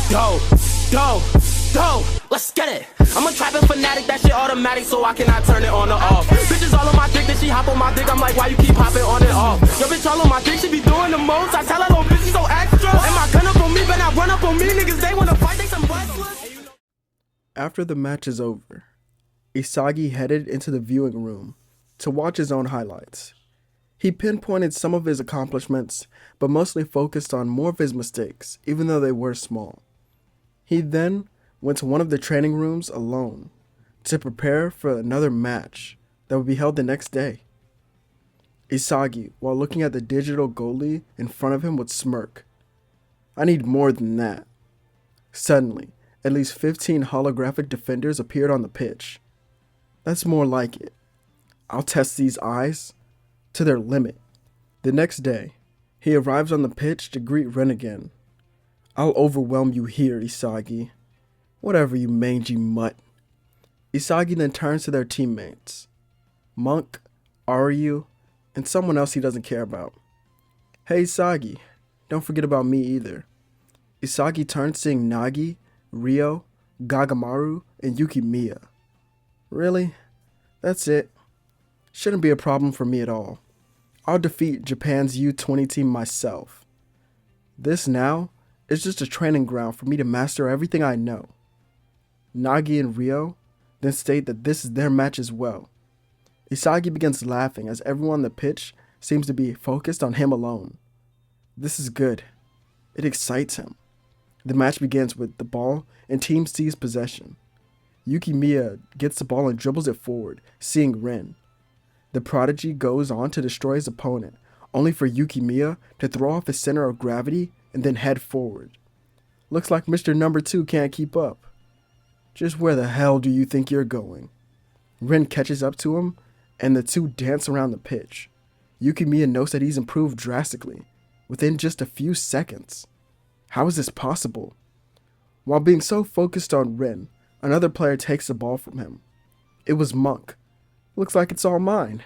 Go, go, go, let's get it. I'm a trapping fanatic, that shit automatic, so I cannot turn it on or off. Bitches all on my dick, then she hop on my dick, I'm like, why you keep hopping on and off? Your bitch all on my dick, she be doing the most, I tell her, little bitch, she so extra. And my gun up on me, but not run up on me, niggas, they wanna fight, they some wrestlers. After the match is over, Isagi headed into the viewing room to watch his own highlights. He pinpointed some of his accomplishments, but mostly focused on more of his mistakes, even though they were small. He then went to one of the training rooms alone to prepare for another match that would be held the next day. Isagi, while looking at the digital goalie in front of him, would smirk. I need more than that. Suddenly, at least 15 holographic defenders appeared on the pitch. That's more like it. I'll test these eyes to their limit. The next day, he arrives on the pitch to greet Ren again. I'll overwhelm you here, Isagi. Whatever, you mangy mutt. Isagi then turns to their teammates. Monk, Aryu, and someone else he doesn't care about. Hey Isagi, don't forget about me either. Isagi turns seeing Nagi, Ryo, Gagamaru, and Yukimiya. Really? That's it? Shouldn't be a problem for me at all. I'll defeat Japan's U20 team myself. This now is just a training ground for me to master everything I know. Nagi and Ryo then state that this is their match as well. Isagi begins laughing as everyone on the pitch seems to be focused on him alone. This is good. It excites him. The match begins with the ball and team seize possession. Yukimiya gets the ball and dribbles it forward, seeing Ren. The prodigy goes on to destroy his opponent, only for Yukimiya to throw off his center of gravity and then head forward. Looks like Mr. Number 2 can't keep up. Just where the hell do you think you're going? Ren catches up to him, and the two dance around the pitch. Yukimiya notes that he's improved drastically, within just a few seconds. How is this possible? While being so focused on Ren, another player takes the ball from him. It was Monk. Looks like it's all mine.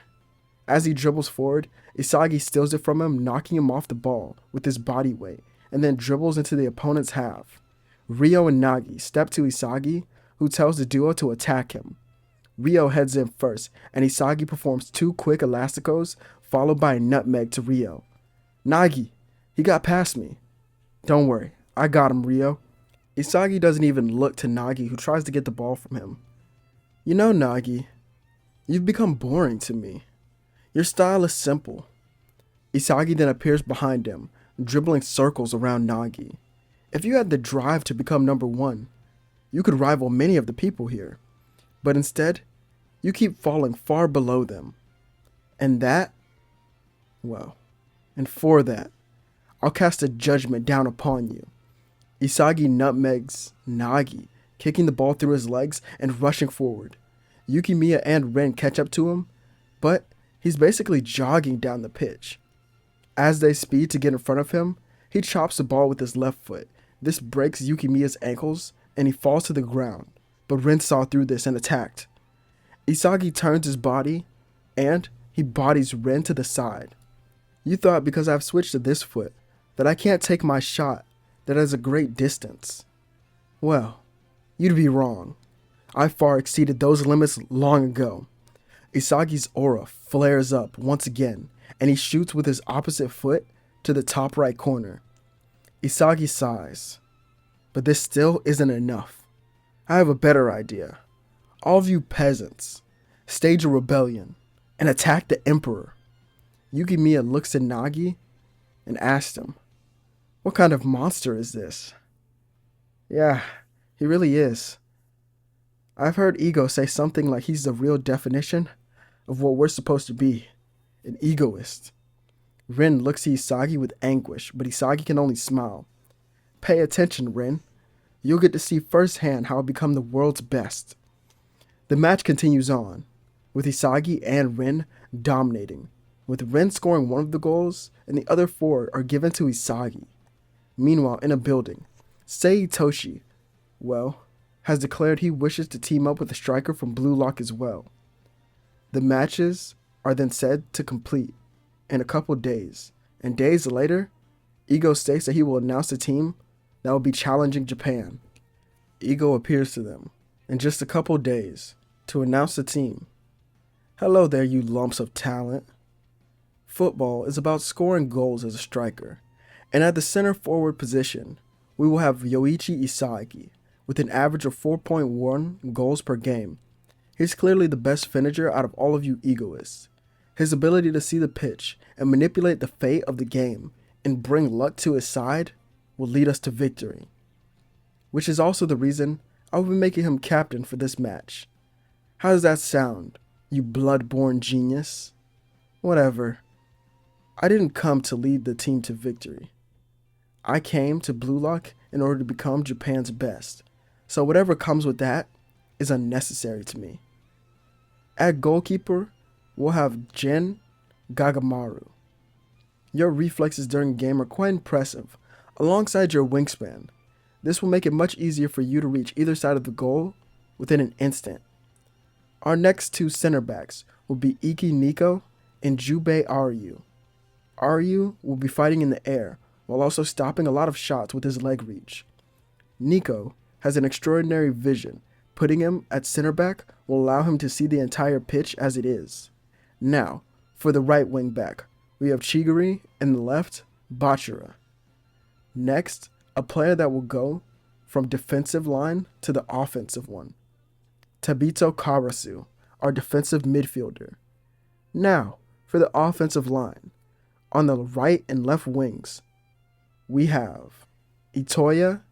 As he dribbles forward, Isagi steals it from him, knocking him off the ball with his body weight, and then dribbles into the opponent's half. Ryo and Nagi step to Isagi, who tells the duo to attack him. Ryo heads in first, and Isagi performs 2 quick elasticos, followed by a nutmeg to Ryo. Nagi, he got past me. Don't worry, I got him, Ryo. Isagi doesn't even look to Nagi, who tries to get the ball from him. You know, Nagi, you've become boring to me. Your style is simple. Isagi then appears behind him, dribbling circles around Nagi. If you had the drive to become number 1, you could rival many of the people here. But instead, you keep falling far below them. And for that, I'll cast a judgment down upon you. Isagi nutmegs Nagi, kicking the ball through his legs and rushing forward. Yukimiya and Ren catch up to him, but he's basically jogging down the pitch. As they speed to get in front of him, he chops the ball with his left foot. This breaks Yukimiya's ankles, and he falls to the ground, but Ren saw through this and attacked. Isagi turns his body, and he bodies Ren to the side. You thought because I've switched to this foot, that I can't take my shot that has a great distance. Well, you'd be wrong. I far exceeded those limits long ago. Isagi's aura flares up once again, and he shoots with his opposite foot to the top right corner. Isagi sighs, but this still isn't enough. I have a better idea. All of you peasants, stage a rebellion and attack the emperor. Yukimiya looks at Nagi and asks him, what kind of monster is this? Yeah, he really is. I've heard Ego say something like he's the real definition of what we're supposed to be, an egoist. Ren looks at Isagi with anguish, but Isagi can only smile. Pay attention, Ren. You'll get to see firsthand how I become the world's best. The match continues on, with Isagi and Ren dominating, with Ren scoring one of the goals and the other 4 are given to Isagi. Meanwhile, in a building, Seitoshi, has declared he wishes to team up with a striker from Blue Lock as well. The matches are then said to complete in a couple days, and days later, Ego states that he will announce the team that will be challenging Japan. Ego appears to them in just a couple days to announce the team. Hello there, you lumps of talent. Football is about scoring goals as a striker, and at the center forward position, we will have Yoichi Isagi with an average of 4.1 goals per game. He's clearly the best finisher out of all of you egoists. His ability to see the pitch and manipulate the fate of the game and bring luck to his side will lead us to victory. Which is also the reason I will be making him captain for this match. How does that sound, you blood-born genius? Whatever. I didn't come to lead the team to victory. I came to Blue Lock in order to become Japan's best, so whatever comes with that is unnecessary to me. At goalkeeper, we'll have Jin Gagamaru. Your reflexes during a game are quite impressive, alongside your wingspan. This will make it much easier for you to reach either side of the goal within an instant. Our next two center backs will be Iki Nico and Jubei Aryu. Aryu will be fighting in the air while also stopping a lot of shots with his leg reach. Nico has an extraordinary vision. Putting him at center back will allow him to see the entire pitch as it is. Now, for the right wing back, we have Chiguri and the left, Bachira. Next, a player that will go from defensive line to the offensive one. Tabito Karasu, our defensive midfielder. Now, for the offensive line. On the right and left wings, we have Itoya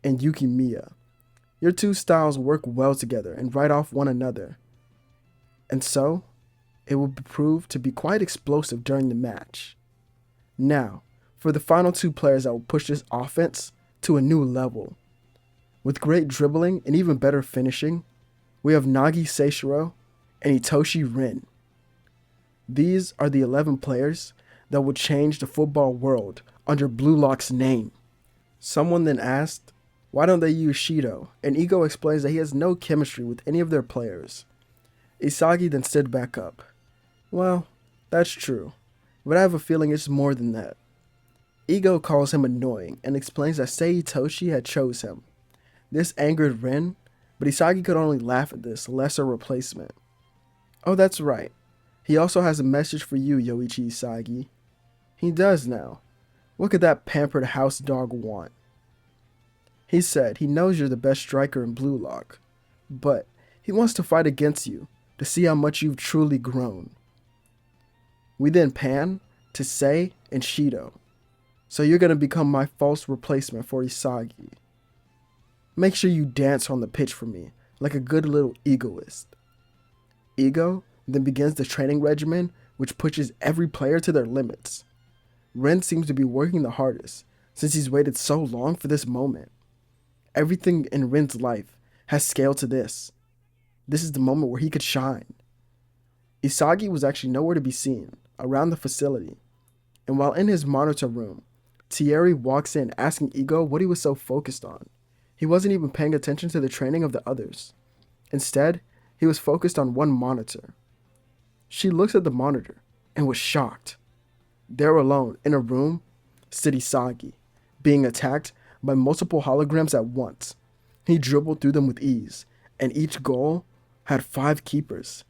and Yukimiya. Your two styles work well together and right off one another. And so, it will prove to be quite explosive during the match. Now, for the final two players that will push this offense to a new level. With great dribbling and even better finishing, we have Nagi Seijuro and Itoshi Rin. These are the 11 players that will change the football world under Blue Lock's name. Someone then asked, why don't they use Shido? And Ego explains that he has no chemistry with any of their players. Isagi then stood back up. Well, that's true, but I have a feeling it's more than that. Ego calls him annoying and explains that Seitoshi had chose him. This angered Rin, but Isagi could only laugh at this lesser replacement. Oh, that's right. He also has a message for you, Yoichi Isagi. He does now. What could that pampered house dog want? He said he knows you're the best striker in Blue Lock, but he wants to fight against you to see how much you've truly grown. We then pan to Sei and Shido. So you're going to become my false replacement for Isagi. Make sure you dance on the pitch for me, like a good little egoist. Ego then begins the training regimen, which pushes every player to their limits. Ren seems to be working the hardest, since he's waited so long for this moment. Everything in Ren's life has scaled to this. This is the moment where he could shine. Isagi was actually nowhere to be seen around the facility, and while in his monitor room, Thierry walks in asking Ego what he was so focused on. He wasn't even paying attention to the training of the others. Instead, he was focused on one monitor. She looks at the monitor and was shocked. There alone, in a room, stood Isagi, being attacked by multiple holograms at once. He dribbled through them with ease, and each goal had 5 keepers.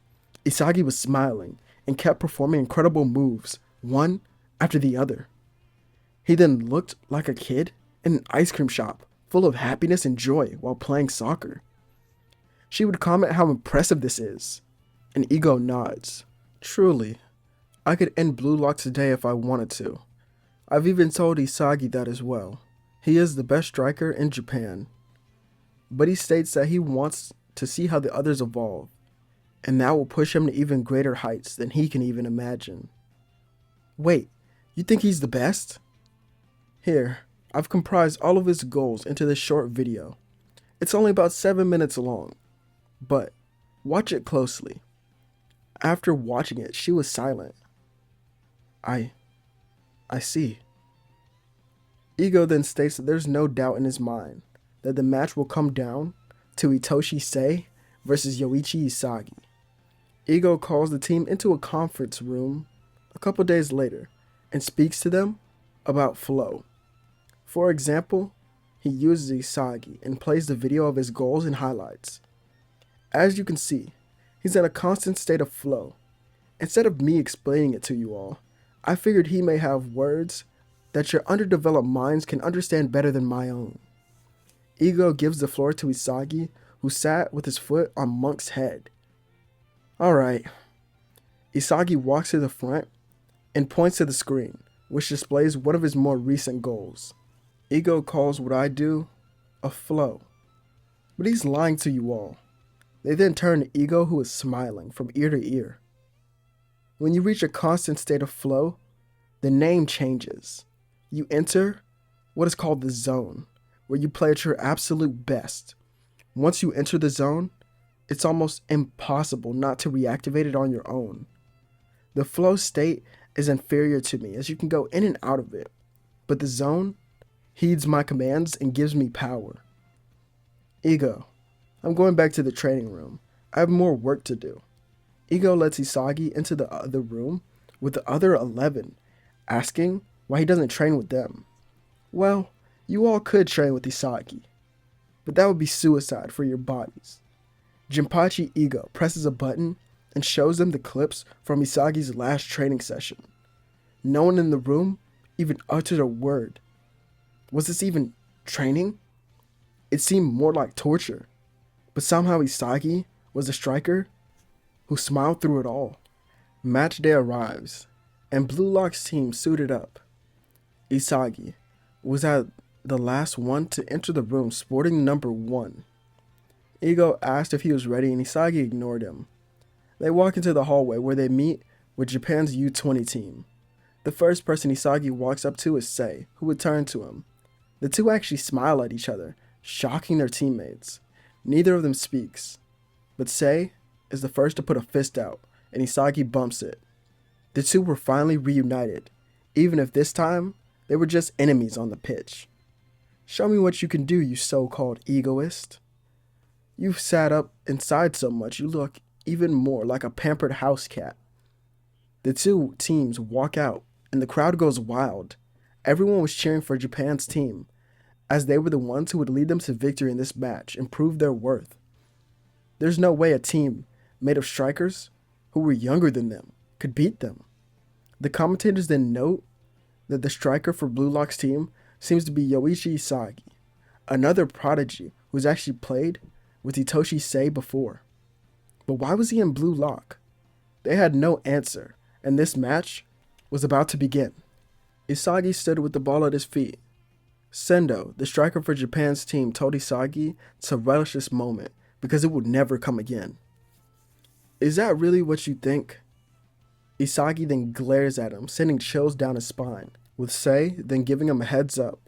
Isagi was smiling and kept performing incredible moves, one after the other. He then looked like a kid in an ice cream shop, full of happiness and joy while playing soccer. She would comment how impressive this is, and Ego nods. Truly, I could end Blue Lock today if I wanted to. I've even told Isagi that as well. He is the best striker in Japan. But he states that he wants to see how the others evolve, and that will push him to even greater heights than he can even imagine. Wait, you think he's the best? Here, I've comprised all of his goals into this short video. It's only about 7 minutes long, but watch it closely. After watching it, she was silent. I see. Ego then states that there's no doubt in his mind that the match will come down to Itoshi Sei versus Yoichi Isagi. Ego calls the team into a conference room a couple days later and speaks to them about flow. For example, he uses Isagi and plays the video of his goals and highlights. As you can see, he's in a constant state of flow. Instead of me explaining it to you all, I figured he may have words that your underdeveloped minds can understand better than my own. Igo gives the floor to Isagi, who sat with his foot on Monk's head. Alright. Isagi walks to the front and points to the screen, which displays one of his more recent goals. Igo calls what I do a flow. But he's lying to you all. They then turn to Igo, who is smiling from ear to ear. When you reach a constant state of flow, the name changes. You enter what is called the zone, where you play at your absolute best. Once you enter the zone, it's almost impossible not to reactivate it on your own. The flow state is inferior to me, as you can go in and out of it, but the zone heeds my commands and gives me power. Igo, I'm going back to the training room. I have more work to do. Igo lets Isagi into the other room with the other 11, asking why he doesn't train with them. Well, you all could train with Isagi, but that would be suicide for your bodies. Jinpachi Igo presses a button and shows them the clips from Isagi's last training session. No one in the room even uttered a word. Was this even training? It seemed more like torture, but somehow Isagi was the striker who smiled through it all. Match day arrives, and Blue Lock's team suited up. Isagi was at the last one to enter the room sporting number 1. Igo asked if he was ready and Isagi ignored him. They walk into the hallway where they meet with Japan's U20 team. The first person Isagi walks up to is Sei, who would turn to him. The two actually smile at each other, shocking their teammates. Neither of them speaks, but Sei is the first to put a fist out, and Isagi bumps it. The two were finally reunited, even if this time they were just enemies on the pitch. Show me what you can do, you so-called egoist. You've sat up inside so much you look even more like a pampered house cat. The two teams walk out, and the crowd goes wild. Everyone was cheering for Japan's team, as they were the ones who would lead them to victory in this match and prove their worth. There's no way a team made of strikers who were younger than them could beat them. The commentators then note that the striker for Blue Lock's team seems to be Yoichi Isagi, another prodigy who's actually played with Hitoshi Sei before. But why was he in Blue Lock? They had no answer, and this match was about to begin. Isagi stood with the ball at his feet. Sendo, the striker for Japan's team, told Isagi to relish this moment because it would never come again. Is that really what you think? Isagi then glares at him, sending chills down his spine, with Sei then giving him a heads up.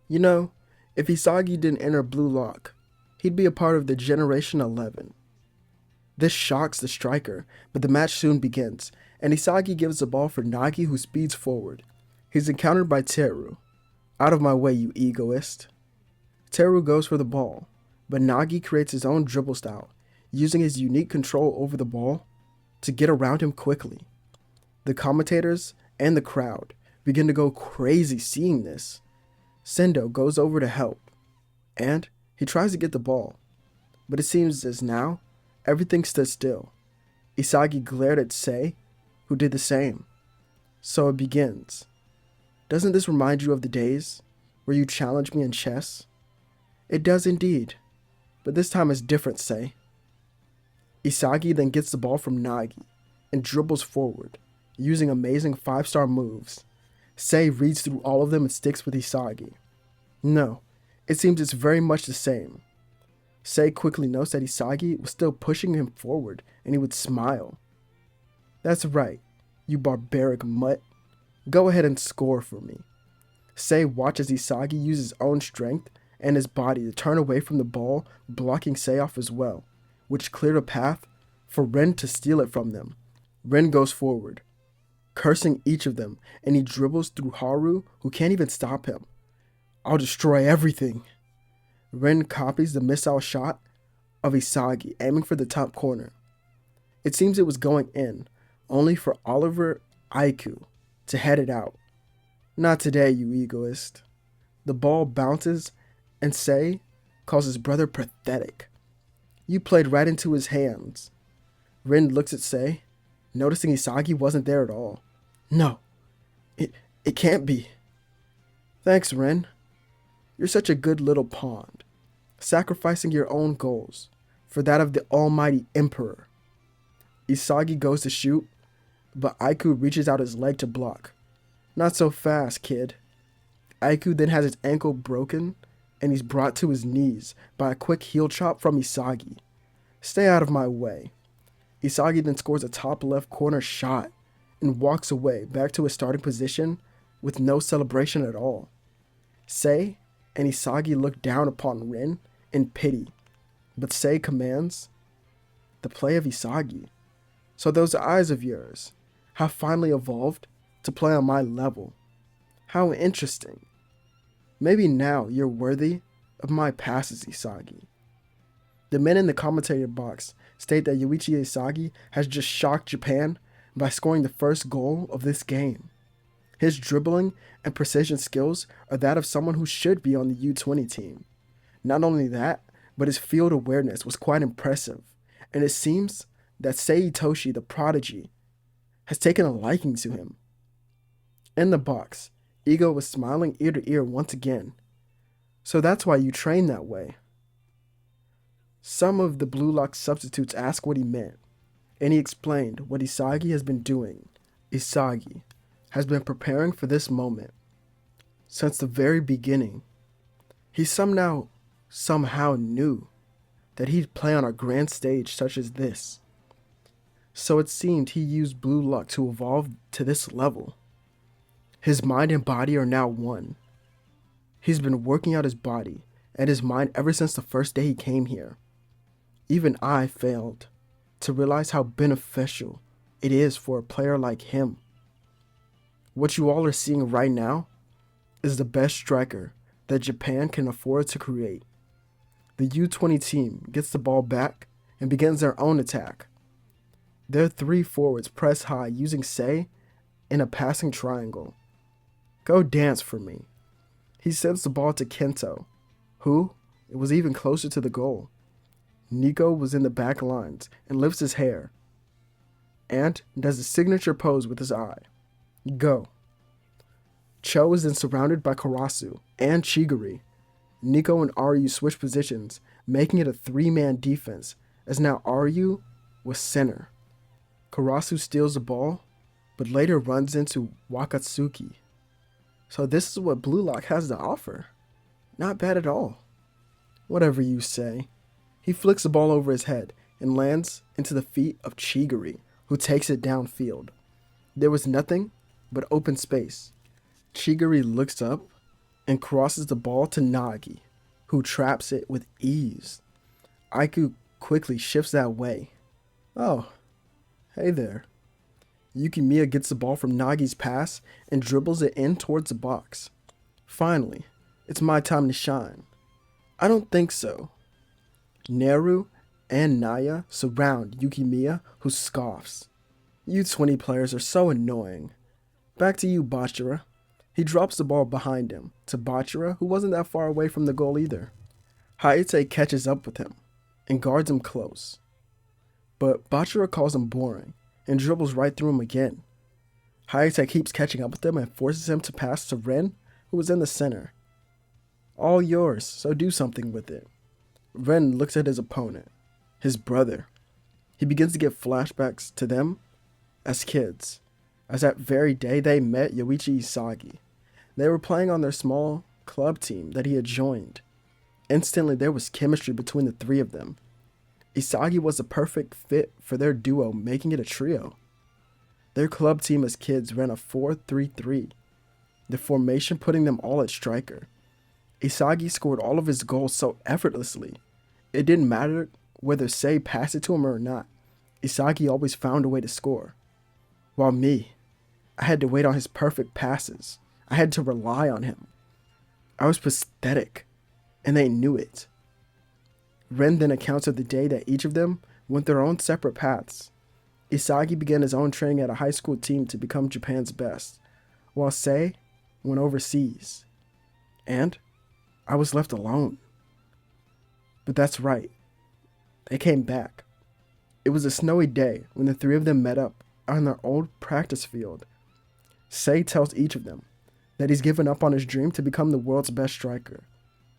You know, if Isagi didn't enter Blue Lock, he'd be a part of the Generation 11. This shocks the striker, but the match soon begins, and Isagi gives the ball for Nagi, who speeds forward. He's encountered by Teru. Out of my way, you egoist. Teru goes for the ball, but Nagi creates his own dribble style, using his unique control over the ball to get around him quickly. The commentators and the crowd begin to go crazy seeing this. Sendo goes over to help, and he tries to get the ball, but it seems as now, everything stood still. Isagi glared at Sei, who did the same. So it begins. Doesn't this remind you of the days where you challenged me in chess? It does indeed, but this time is different, Sei. Isagi then gets the ball from Nagi and dribbles forward, using amazing 5-star moves. Sei reads through all of them and sticks with Isagi. No, it seems it's very much the same. Sei quickly notes that Isagi was still pushing him forward, and he would smile. That's right, you barbaric mutt. Go ahead and score for me. Sei watches Isagi use his own strength and his body to turn away from the ball, blocking Sei off as well, which cleared a path for Ren to steal it from them. Ren goes forward, cursing each of them, and he dribbles through Haru, who can't even stop him. I'll destroy everything. Ren copies the missile shot of Isagi, aiming for the top corner. It seems it was going in, only for Oliver Aiku to head it out. Not today, you egoist. The ball bounces and Sei calls his brother pathetic. You played right into his hands. Rin looks at Sei, noticing Isagi wasn't there at all. No, it can't be. Thanks, Rin. You're such a good little pawn, sacrificing your own goals for that of the almighty emperor. Isagi goes to shoot, but Aiku reaches out his leg to block. Not so fast, kid. Aiku then has his ankle broken, and he's brought to his knees by a quick heel chop from Isagi. Stay out of my way. Isagi then scores a top left corner shot and walks away back to his starting position with no celebration at all. Sei and Isagi look down upon Rin in pity, but Sei commands, "The play of Isagi. So those eyes of yours have finally evolved to play on my level. How interesting. Maybe now you're worthy of my passes, Isagi." The men in the commentator box state that Yoichi Isagi has just shocked Japan by scoring the first goal of this game. His dribbling and precision skills are that of someone who should be on the U20 team. Not only that, but his field awareness was quite impressive, and it seems that Seijuro, the prodigy, has taken a liking to him. In the box, Ego was smiling ear to ear once again. So that's why you train that way. Some of the Blue Lock substitutes asked what he meant, and he explained what Isagi has been doing. Isagi has been preparing for this moment since the very beginning. He somehow knew that he'd play on a grand stage such as this. So it seemed he used Blue Luck to evolve to this level. His mind and body are now one. He's been working out his body and his mind ever since the first day he came here. Even I failed to realize how beneficial it is for a player like him. What you all are seeing right now is the best striker that Japan can afford to create. The U20 team gets the ball back and begins their own attack. Their three forwards press high using Sei in a passing triangle. Go dance for me. He sends the ball to Kento, who was even closer to the goal. Nico was in the back lines and lifts his hair and does a signature pose with his eye. Go. Cho is then surrounded by Karasu and Chigiri. Nico and Ryu switch positions, making it a three-man defense, as now Ryu was center. Karasu steals the ball, but later runs into Wakatsuki. So this is what Blue Lock has to offer. Not bad at all. Whatever you say. He flicks the ball over his head and lands into the feet of Chigiri, who takes it downfield. There was nothing but open space. Chigiri looks up and crosses the ball to Nagi, who traps it with ease. Aiku quickly shifts that way. Oh, hey there. Yukimiya gets the ball from Nagi's pass and dribbles it in towards the box. Finally, it's my time to shine. I don't think so. Neru and Naya surround Yukimiya, who scoffs. U20 players are so annoying. Back to you, Bachira. He drops the ball behind him to Bachira, who wasn't that far away from the goal either. Hayate catches up with him and guards him close. But Bachira calls him boring and dribbles right through him again. Hayate keeps catching up with him and forces him to pass to Ren, who was in the center. All yours, so do something with it. Ren looks at his opponent, his brother. He begins to get flashbacks to them as kids, as that very day they met Yoichi Isagi. They were playing on their small club team that he had joined. Instantly, there was chemistry between the three of them. Isagi was a perfect fit for their duo, making it a trio. Their club team as kids ran a 4-3-3, the formation putting them all at striker. Isagi scored all of his goals so effortlessly. It didn't matter whether Sei passed it to him or not. Isagi always found a way to score. While me, I had to wait on his perfect passes. I had to rely on him. I was pathetic, and they knew it. Ren then accounts of the day that each of them went their own separate paths. Isagi began his own training at a high school team to become Japan's best, while Sei went overseas. And I was left alone. But that's right. They came back. It was a snowy day when the three of them met up on their old practice field. Sei tells each of them that he's given up on his dream to become the world's best striker.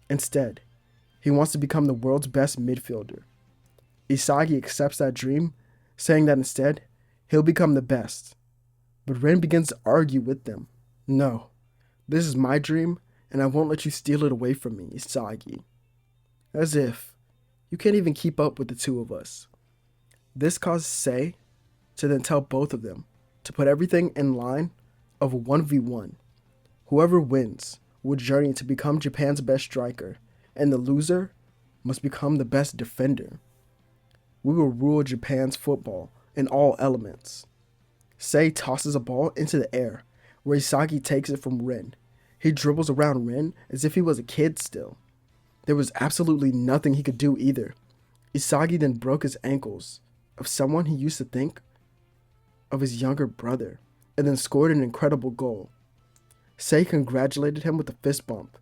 Instead, he wants to become the world's best midfielder. Isagi accepts that dream, saying that instead, he'll become the best. But Ren begins to argue with them. No, this is my dream, and I won't let you steal it away from me, Isagi. As if you can't even keep up with the two of us. This causes Sei to then tell both of them to put everything in line of a 1v1. Whoever wins will journey to become Japan's best striker, and the loser must become the best defender. We will rule Japan's football in all elements. Sei tosses a ball into the air, where Isagi takes it from Ren. He dribbles around Ren as if he was a kid still. There was absolutely nothing he could do either. Isagi then broke his ankles of someone he used to think of his younger brother, and then scored an incredible goal. Sei congratulated him with a fist bump,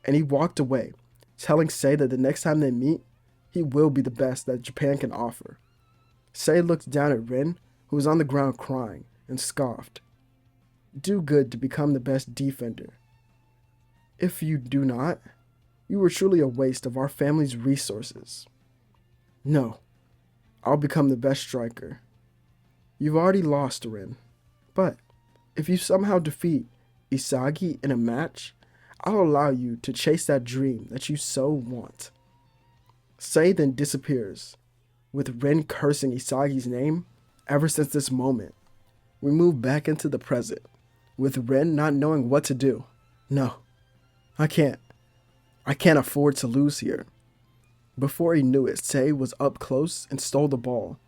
and he walked away, telling Sei that the next time they meet, he will be the best that Japan can offer. Sei looked down at Ren, who was on the ground crying, and scoffed. Do good to become the best defender. If you do not, you were truly a waste of our family's resources. No, I'll become the best striker. You've already lost, Ren, but if you somehow defeat Isagi in a match, I'll allow you to chase that dream that you so want. Sei then disappears, with Ren cursing Isagi's name. Ever since this moment, we move back into the present, with Ren not knowing what to do. No, I can't afford to lose here. Before he knew it, Sei was up close and stole the ball.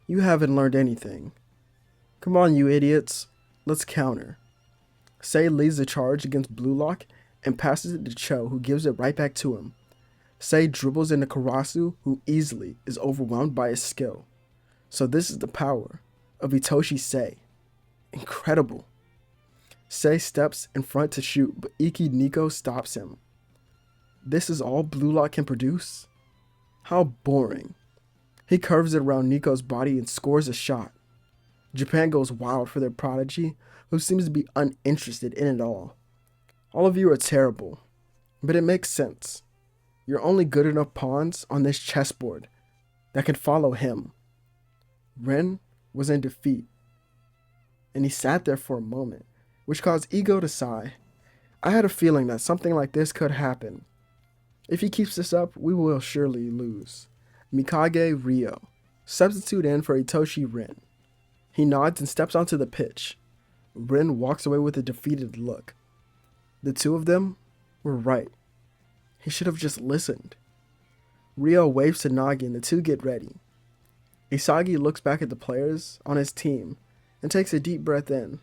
You haven't learned anything. Come on, you idiots. Let's counter. Sei leads the charge against Blue Lock and passes it to Cho, who gives it right back to him. Sei dribbles into Karasu, who easily is overwhelmed by his skill. So this is the power of Itoshi Sei. Incredible. Sei steps in front to shoot, but Iki Nico stops him. This is all Blue Lock can produce? How boring. He curves it around Nico's body and scores a shot. Japan goes wild for their prodigy, who seems to be uninterested in it all. All of you are terrible, but it makes sense. You're only good enough pawns on this chessboard that can follow him. Ren was in defeat, and he sat there for a moment, which caused Ego to sigh. I had a feeling that something like this could happen. If he keeps this up, we will surely lose. Mikage Ryo, substitute in for Itoshi Ren. He nods and steps onto the pitch. Ren walks away with a defeated look. The two of them were right. He should have just listened. Ryo waves to Nagi and the two get ready. Isagi looks back at the players on his team and takes a deep breath in.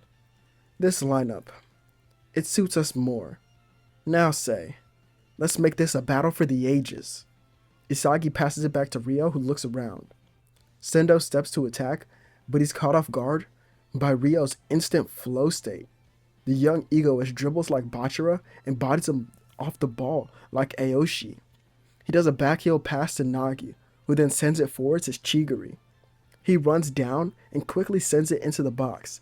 This lineup, it suits us more. Now Sei, let's make this a battle for the ages. Isagi passes it back to Ryo, who looks around. Sendo steps to attack, but he's caught off guard by Ryo's instant flow state. The young egoist dribbles like Bachira and bodies him off the ball like Aoshi. He does a backheel pass to Nagi, who then sends it forward to Chigiri. He runs down and quickly sends it into the box.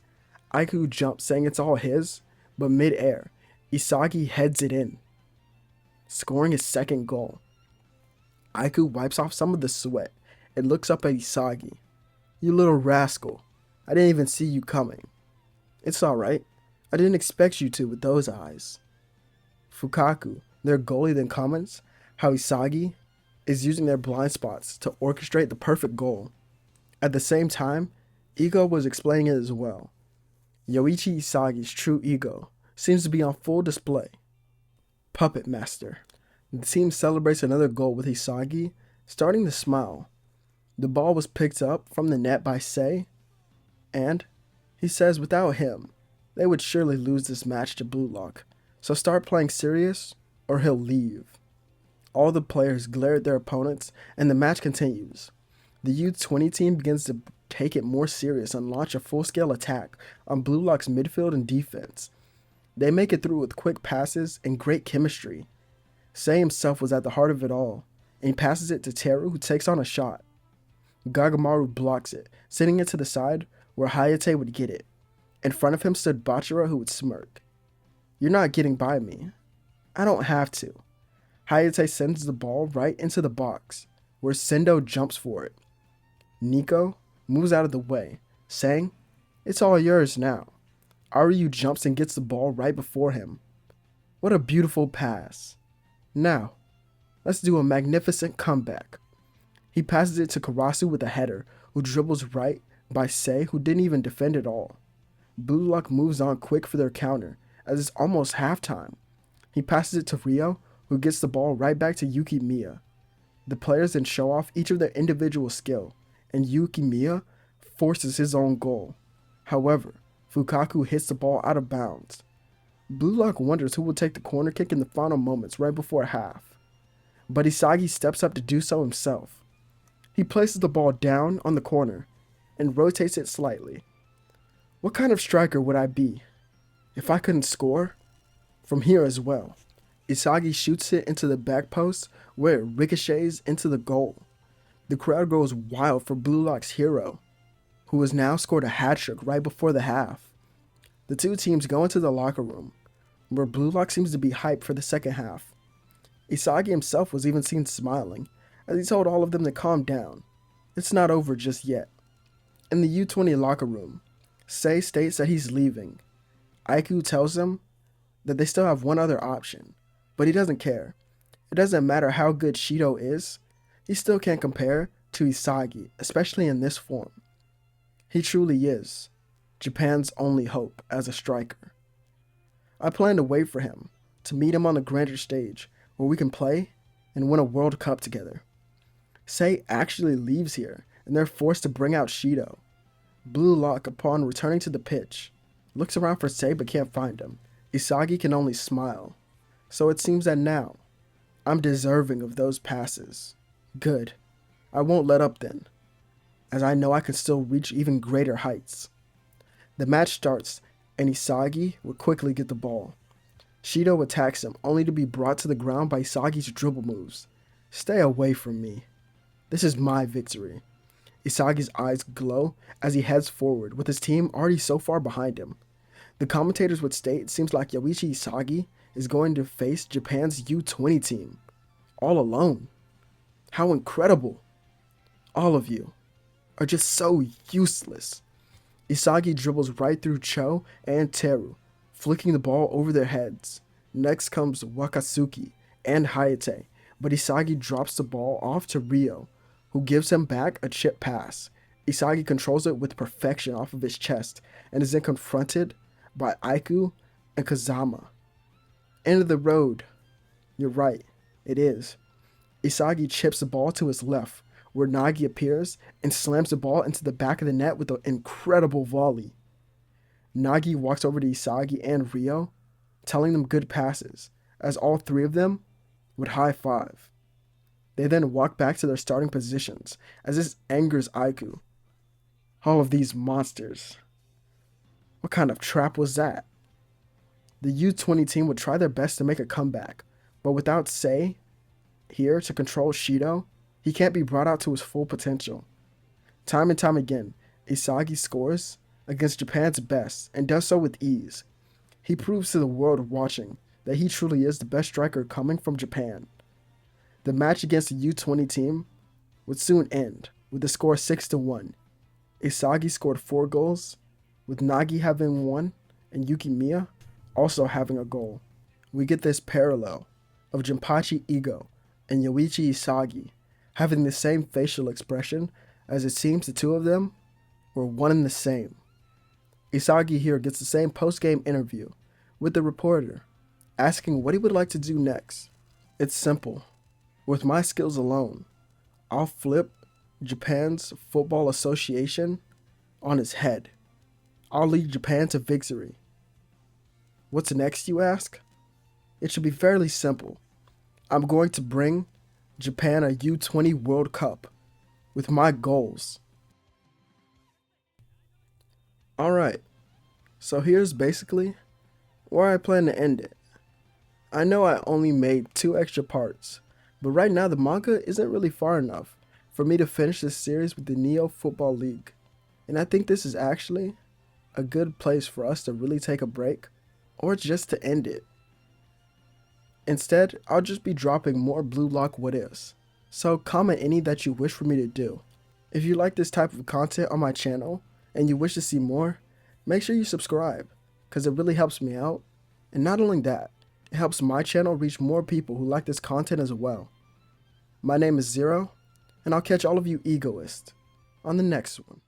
Aiku jumps, saying it's all his, but mid-air, Isagi heads it in, scoring his second goal. Aiku wipes off some of the sweat and looks up at Isagi. You little rascal, I didn't even see you coming. It's alright, I didn't expect you to with those eyes. Fukaku, their goalie, then comments how Isagi is using their blind spots to orchestrate the perfect goal. At the same time, Ego was explaining it as well. Yoichi Isagi's true ego seems to be on full display. Puppet Master. The team celebrates another goal with Isagi starting to smile. The ball was picked up from the net by Sei, and he says without him, they would surely lose this match to Blue Lock, so start playing serious or he'll leave. All the players glare at their opponents, and the match continues. The U20 team begins to take it more serious and launch a full-scale attack on Blue Lock's midfield and defense. They make it through with quick passes and great chemistry. Sei himself was at the heart of it all, and he passes it to Teru, who takes on a shot. Gagamaru blocks it, sending it to the side where Hayate would get it. In front of him stood Bachira, who would smirk. "You're not getting by me." "I don't have to." Hayate sends the ball right into the box, where Sendo jumps for it. Nico moves out of the way, saying, "It's all yours now." Ryu jumps and gets the ball right before him. What a beautiful pass. Now, let's do a magnificent comeback. He passes it to Karasu with a header, who dribbles right by Sei, who didn't even defend at all. Blue Lock moves on quick for their counter, as it's almost halftime. He passes it to Ryo, who gets the ball right back to Yuki Miya. The players then show off each of their individual skill, and Yuki Miya forces his own goal. However, Fukaku hits the ball out of bounds. Blue Lock wonders who will take the corner kick in the final moments right before half. But Isagi steps up to do so himself. He places the ball down on the corner and rotates it slightly. What kind of striker would I be if I couldn't score? From here as well. Isagi shoots it into the back post where it ricochets into the goal. The crowd goes wild for Blue Lock's hero, who has now scored a hat-trick right before the half. The two teams go into the locker room, where Blue Lock seems to be hyped for the second half. Isagi himself was even seen smiling, as he told all of them to calm down. It's not over just yet. In the U20 locker room, Sei states that he's leaving. Aiku tells him that they still have one other option, but he doesn't care. It doesn't matter how good Shido is, he still can't compare to Isagi, especially in this form. He truly is Japan's only hope as a striker. I plan to wait for him, to meet him on the grander stage, where we can play and win a World Cup together. Sei actually leaves here, and they're forced to bring out Shido. Blue Lock, upon returning to the pitch, looks around for Sei but can't find him. Isagi can only smile. So it seems that now, I'm deserving of those passes. Good. I won't let up then, as I know I can still reach even greater heights. The match starts, and Isagi will quickly get the ball. Shido attacks him, only to be brought to the ground by Isagi's dribble moves. Stay away from me. This is my victory. Isagi's eyes glow as he heads forward, with his team already so far behind him. The commentators would state it seems like Yoichi Isagi is going to face Japan's U20 team, all alone. How incredible. All of you are just so useless. Isagi dribbles right through Cho and Teru, flicking the ball over their heads. Next comes Wakatsuki and Hayate, but Isagi drops the ball off to Ryo, who gives him back a chip pass. Isagi controls it with perfection off of his chest, and is then confronted by Aiku and Kazama. End of the road. You're right, it is. Isagi chips the ball to his left, where Nagi appears and slams the ball into the back of the net with an incredible volley. Nagi walks over to Isagi and Ryo, telling them good passes, as all three of them would high five. They then walk back to their starting positions, as this angers Aiku. All of these monsters. What kind of trap was that? The U20 team would try their best to make a comeback, but without Sei here to control Shido, he can't be brought out to his full potential. Time and time again, Isagi scores against Japan's best and does so with ease. He proves to the world watching that he truly is the best striker coming from Japan. The match against the U20 team would soon end with the score 6-1. Isagi scored 4 goals, with Nagi having 1 and Yuki Miya also having a goal. We get this parallel of Jinpachi Ego and Yoichi Isagi having the same facial expression, as it seems the two of them were one and the same. Isagi here gets the same post-game interview with the reporter, asking what he would like to do next. It's simple. With my skills alone, I'll flip Japan's Football Association on its head. I'll lead Japan to victory. What's next, you ask? It should be fairly simple. I'm going to bring Japan a U20 World Cup with my goals. Alright, so here's basically where I plan to end it. I know I only made 2 extra parts, but right now the manga isn't really far enough for me to finish this series with the Neo Football League. And I think this is actually a good place for us to really take a break, or just to end it. Instead, I'll just be dropping more Blue Lock what ifs, so comment any that you wish for me to do. If you like this type of content on my channel, and you wish to see more, make sure you subscribe, cause it really helps me out, and not only that, it helps my channel reach more people who like this content as well. My name is Zero, and I'll catch all of you egoists on the next one.